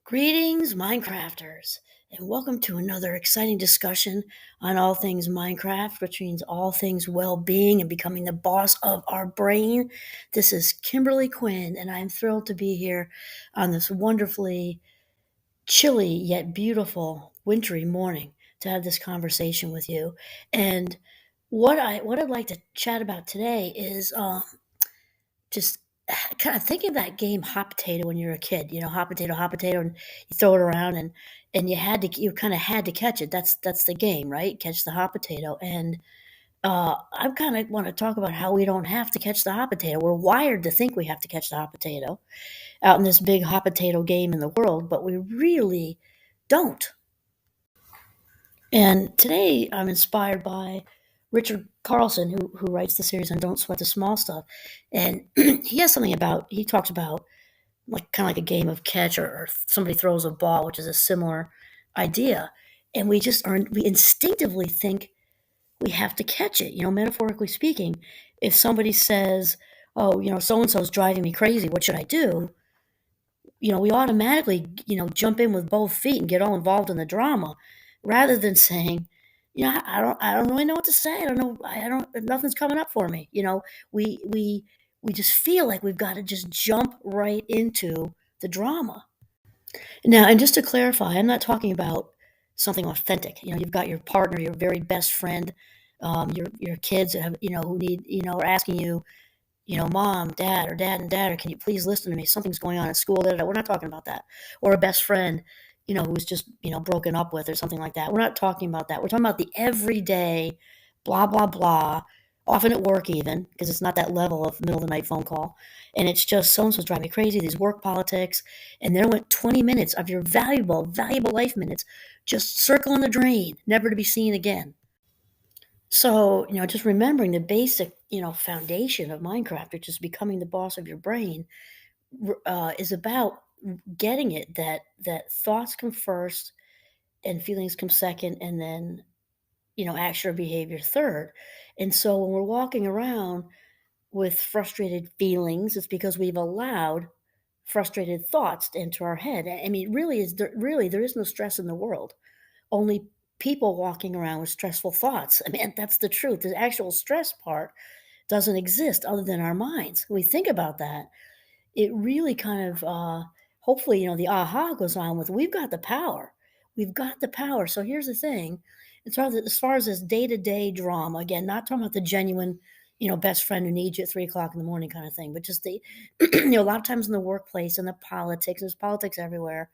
Greetings, Minecrafters, and welcome to another exciting discussion on all things Minecraft, which means all things well being and becoming the boss of our brain. This is Kimberly Quinn, and I'm thrilled to be here on this wonderfully chilly yet beautiful wintry morning to have this conversation with you. And what I'd like to chat about today is just kind of thinking of that game hot potato when you're a kid, hot potato, and you throw it around and you kind of had to catch it. That's the game, right? Catch the hot potato. And I kind of want to talk about how we don't have to catch the hot potato. We're wired to think we have to catch the hot potato out in this big hot potato game in the world, but we really don't. And today I'm inspired by Richard Carlson, who writes the series on Don't Sweat the Small Stuff. And he talks about like kind of like a game of catch, or somebody throws a ball, which is a similar idea. And we instinctively think we have to catch it, metaphorically speaking. If somebody says, oh, so and so's driving me crazy, what should I do? We automatically, jump in with both feet and get all involved in the drama rather than saying, I don't really know what to say. Nothing's coming up for me. We just feel like we've got to just jump right into the drama. Now, and just to clarify, I'm not talking about something authentic. You've got your partner, your very best friend, your kids that have, who need, are asking you, mom, dad, or dad and dad, or can you please listen to me? Something's going on at school. Da, da, da. We're not talking about that. Or a best friend, who's just, broken up with or something like that. We're not talking about that. We're talking about the everyday blah, blah, blah, often at work even, because it's not that level of middle of the night phone call. And it's just so and so's driving me crazy, these work politics. And then it went 20 minutes of your valuable, valuable life minutes just circling the drain, never to be seen again. So, just remembering the basic, foundation of Minecraft, which is becoming the boss of your brain, is about getting it that thoughts come first and feelings come second, and then action or behavior third. And so when we're walking around with frustrated feelings, it's because we've allowed frustrated thoughts to enter our head. I mean, really there is no stress in the world, only people walking around with stressful thoughts. I mean, that's the truth. The actual stress part doesn't exist other than our minds. When we think about that, it really kind of, hopefully, the aha goes on with we've got the power. We've got the power. So here's the thing. As far as this day to day drama, again, not talking about the genuine, best friend who needs you at 3 o'clock in the morning kind of thing, but just the, a lot of times in the workplace and the politics, there's politics everywhere,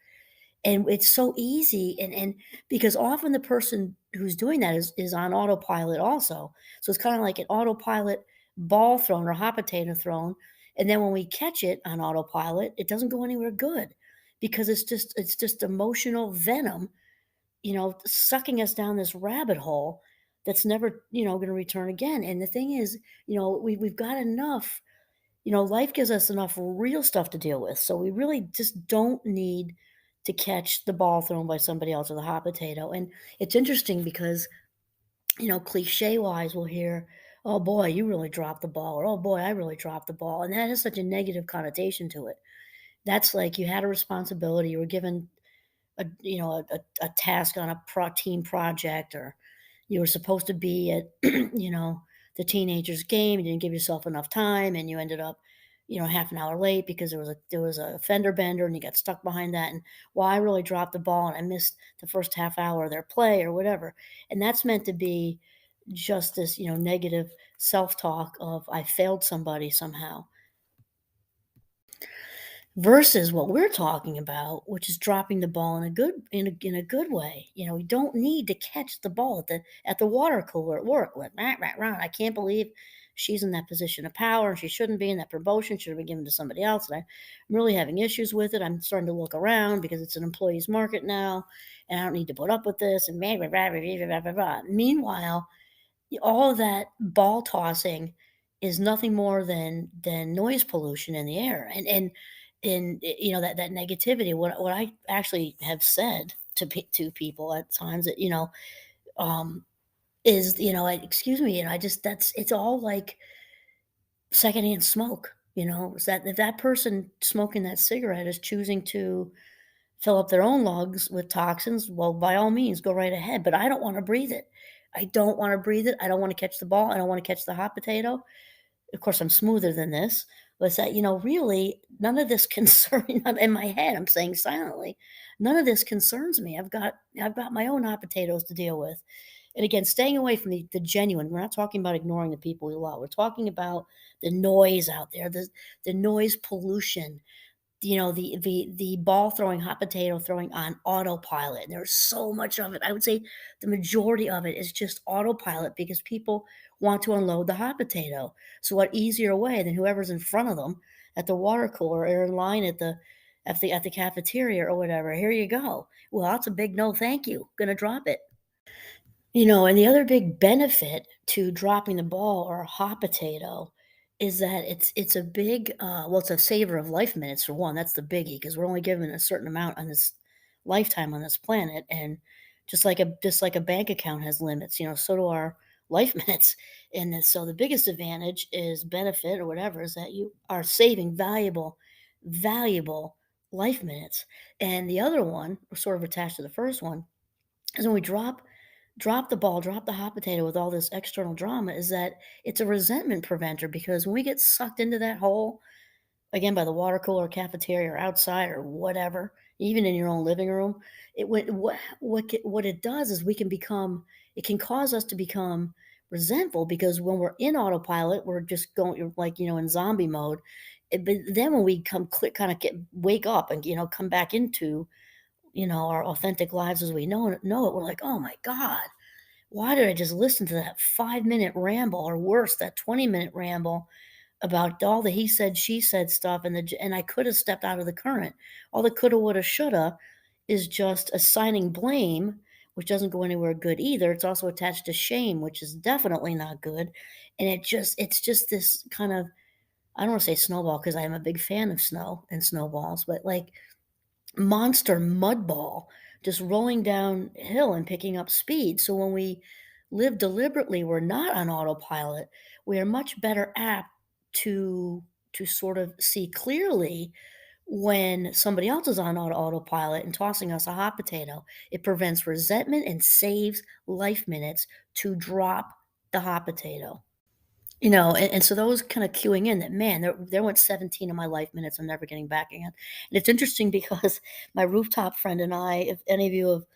and it's so easy, and because often the person who's doing that is on autopilot also. So it's kind of like an autopilot ball thrown or hot potato thrown, and then when we catch it on autopilot, it doesn't go anywhere good because it's just emotional venom, sucking us down this rabbit hole that's never, going to return again. And the thing is, we've got enough, life gives us enough real stuff to deal with. So we really just don't need to catch the ball thrown by somebody else or the hot potato. And it's interesting because, cliche wise, we'll hear, oh boy, you really dropped the ball, or oh boy, I really dropped the ball. And that has such a negative connotation to it. That's like you had a responsibility, you were given a task on a team project, or you were supposed to be at, the teenager's game. You didn't give yourself enough time, and you ended up, half an hour late because there was a fender bender, and you got stuck behind that. And well, I really dropped the ball, and I missed the first half hour of their play, or whatever. And that's meant to be just this, negative self talk of I failed somebody somehow, versus what we're talking about, which is dropping the ball in a good way. We don't need to catch the ball at the water cooler at work. Like, "Rah, rah, rah, I can't believe she's in that position of power, and she shouldn't be in that promotion. Should have been given to somebody else. And I'm really having issues with it. I'm starting to look around because it's an employee's market now, and I don't need to put up with this." And rah, rah, rah, rah, rah, rah, rah, rah. Meanwhile, all of that ball tossing is nothing more than noise pollution in the air. And that negativity. What I actually have said to people at times, that um is, excuse me, I just that's it's all like secondhand smoke. Is that if that person smoking that cigarette is choosing to fill up their own lungs with toxins, well, by all means, go right ahead. But I don't want to breathe it. I don't want to breathe it. I don't want to catch the ball. I don't want to catch the hot potato. Of course, I'm smoother than this. But it's that, really, none of this concerns in my head. I'm saying silently, none of this concerns me. I've got my own hot potatoes to deal with. And again, staying away from the genuine. We're not talking about ignoring the people we love. We're talking about the noise out there, the noise pollution, the ball throwing, hot potato throwing on autopilot. And there's so much of it. I would say the majority of it is just autopilot because people want to unload the hot potato. So what easier way than whoever's in front of them at the water cooler or in line at the cafeteria or whatever. Here you go. Well, that's a big no thank you. Gonna drop it. And the other big benefit to dropping the ball or a hot potato is that it's a big well, it's a saver of life minutes for one. That's the biggie because we're only given a certain amount on this lifetime on this planet, and just like a bank account has limits, so do our life minutes. And then, so the biggest advantage is benefit or whatever is that you are saving valuable life minutes. And the other one, sort of attached to the first one, is when we drop the ball, drop the hot potato with all this external drama, is that it's a resentment preventer because when we get sucked into that hole, again, by the water cooler, cafeteria, or outside, or whatever, even in your own living room, what it does is it can cause us to become resentful because when we're in autopilot, we're just going like, in zombie mode. But then when we come click, kind of wake up and, come back into, our authentic lives as we know it, we're like, oh my God, why did I just listen to that 5-minute ramble or worse, that 20-minute ramble about all the he said, she said stuff and I could have stepped out of the current. All the coulda, woulda, shoulda is just assigning blame, which doesn't go anywhere good either. It's also attached to shame, which is definitely not good. And it's just this kind of, I don't want to say snowball because I am a big fan of snow and snowballs, but like monster mud ball just rolling downhill and picking up speed. So when we live deliberately, we're not on autopilot. We are much better apt to sort of see clearly when somebody else is on autopilot and tossing us a hot potato. It prevents resentment and saves life minutes to drop the hot potato. And so those kind of cueing in that, man, there went 17 of my life minutes I'm never getting back again. And it's interesting because my rooftop friend and I, if any of you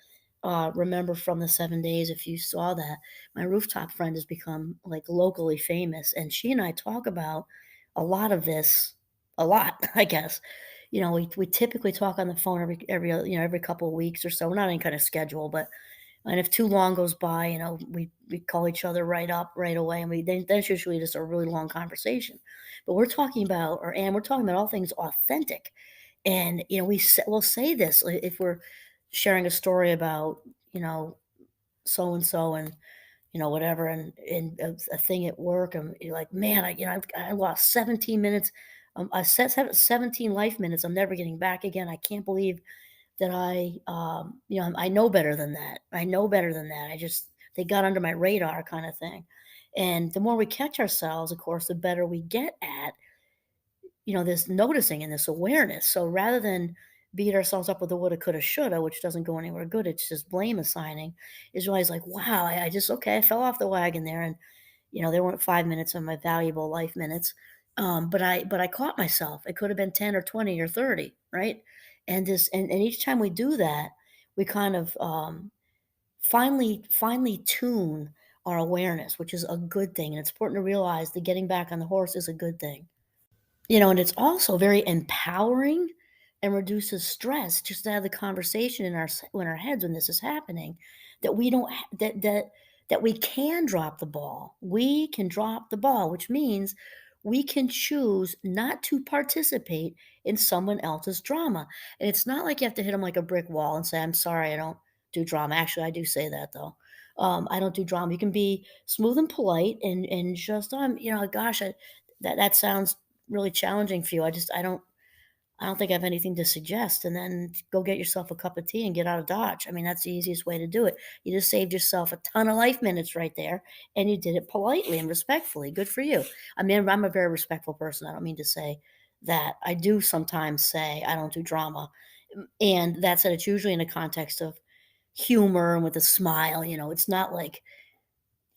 have remember from the 7 days, if you saw that, my rooftop friend has become like locally famous, and she and I talk about a lot of this, a lot, I guess. We typically talk on the phone every couple of weeks or so. We're not any kind of schedule, but and if too long goes by, we call each other right up right away, and that's usually just a really long conversation. But we're talking about all things authentic, and we'll say this if we're sharing a story about so and so and whatever, and a thing at work, and you're like, man, I lost 17 minutes. I set 17 life minutes. I'm never getting back again. I can't believe that I know better than that. I know better than that. They got under my radar kind of thing. And the more we catch ourselves, of course, the better we get at, this noticing and this awareness. So rather than beat ourselves up with the woulda, coulda, shoulda, which doesn't go anywhere good, it's just blame assigning, is realize like, wow, okay, I fell off the wagon there. And, there weren't 5 minutes of my valuable life minutes. But I caught myself. It could have been 10 or 20 or 30, right? And each time we do that, we kind of finally tune our awareness, which is a good thing. And it's important to realize that getting back on the horse is a good thing. And it's also very empowering and reduces stress just to have the conversation in our heads when this is happening, that we don't ha- that we can drop the ball. We can drop the ball, which means we can choose not to participate in someone else's drama. And it's not like you have to hit them like a brick wall and say, "I'm sorry, I don't do drama." Actually, I do say that though. I don't do drama. You can be smooth and polite and just, gosh, that sounds really challenging for you. I don't think I have anything to suggest. And then go get yourself a cup of tea and get out of Dodge. I mean, that's the easiest way to do it. You just saved yourself a ton of life minutes right there, and you did it politely and respectfully. Good for you. I mean, I'm a very respectful person. I don't mean to say that. I do sometimes say I don't do drama, And that said, it's usually in a context of humor and with a smile. It's not like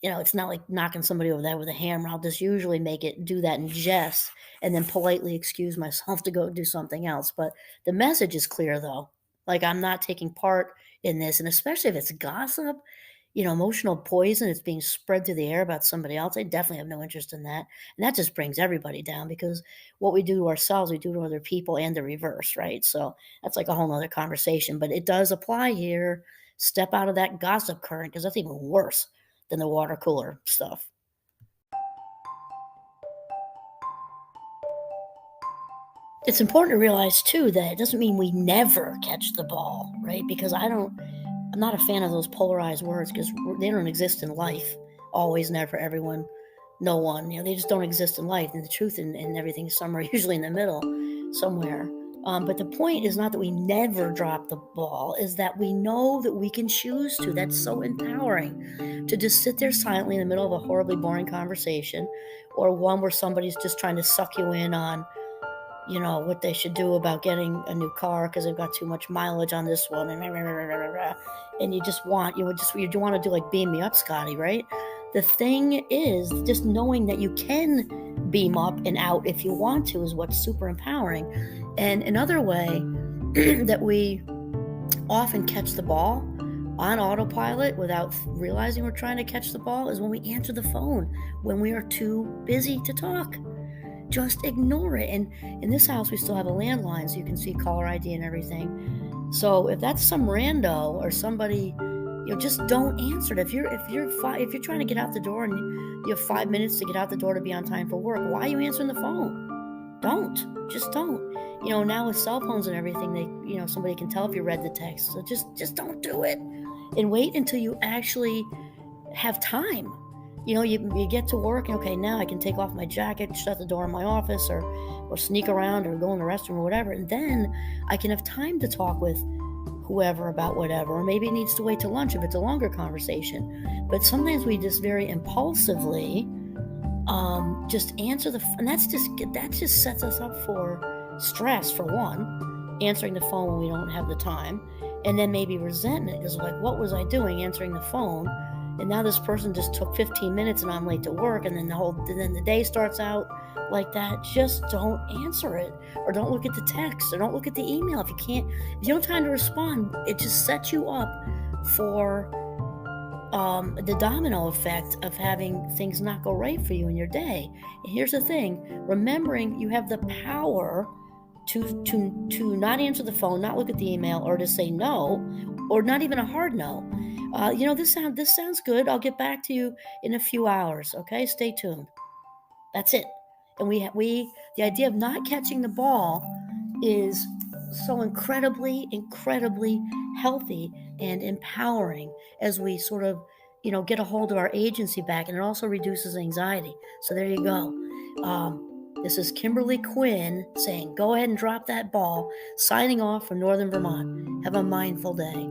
it's not like knocking somebody over the head with a hammer. I'll just usually do that in jest and then politely excuse myself to go do something else. But the message is clear though. Like, I'm not taking part in this. And especially if it's gossip, emotional poison, it's being spread through the air about somebody else. I definitely have no interest in that. And that just brings everybody down, because what we do to ourselves, we do to other people, and the reverse, right? So that's like a whole nother conversation. But it does apply here. Step out of that gossip current, because that's even worse than the water cooler stuff. It's important to realize too that it doesn't mean we never catch the ball, right? Because I'm not a fan of those polarized words, because they don't exist in life. Always, never, everyone, no one. They just don't exist in life. And the truth and everything is somewhere, usually in the middle, somewhere. But the point is not that we never drop the ball, is that we know that we can choose to. That's so empowering, to just sit there silently in the middle of a horribly boring conversation, or one where somebody's just trying to suck you in on what they should do about getting a new car because they've got too much mileage on this one, and you want to do like beam me up, Scotty, right? The thing is, just knowing that you can beam up and out if you want to is what's super empowering. And another way that we often catch the ball on autopilot without realizing we're trying to catch the ball is when we answer the phone when we are too busy to talk. Just ignore it. And in this house, we still have a landline, so you can see caller ID and everything. So if that's some rando or somebody, just don't answer it. If you're trying to get out the door and you have 5 minutes to get out the door to be on time for work, why are you answering the phone? Just don't. Now with cell phones and everything, somebody can tell if you read the text. So just don't do it, and wait until you actually have time. You get to work, and okay, now I can take off my jacket, shut the door in my office, or sneak around or go in the restroom or whatever, and then I can have time to talk with whoever about whatever. Or maybe it needs to wait till lunch if it's a longer conversation. But sometimes we just very impulsively just answer and that just sets us up for stress, for one, answering the phone when we don't have the time, and then maybe resentment, because like, what was I doing answering the phone? And now this person just took 15 minutes and I'm late to work, and then the day starts out like that. Just don't answer it, or don't look at the text, or don't look at the email. If you don't have time to respond, it just sets you up for the domino effect of having things not go right for you in your day. And here's the thing: remembering you have the power to not answer the phone, not look at the email, or to say no, or not even a hard no. This sounds good. I'll get back to you in a few hours. Okay, stay tuned. That's it. And the idea of not catching the ball is so incredibly, incredibly healthy and empowering as we sort of, get a hold of our agency back, and it also reduces anxiety. So there you go. This is Kimberly Quinn saying, go ahead and drop that ball, signing off from Northern Vermont. Have a mindful day.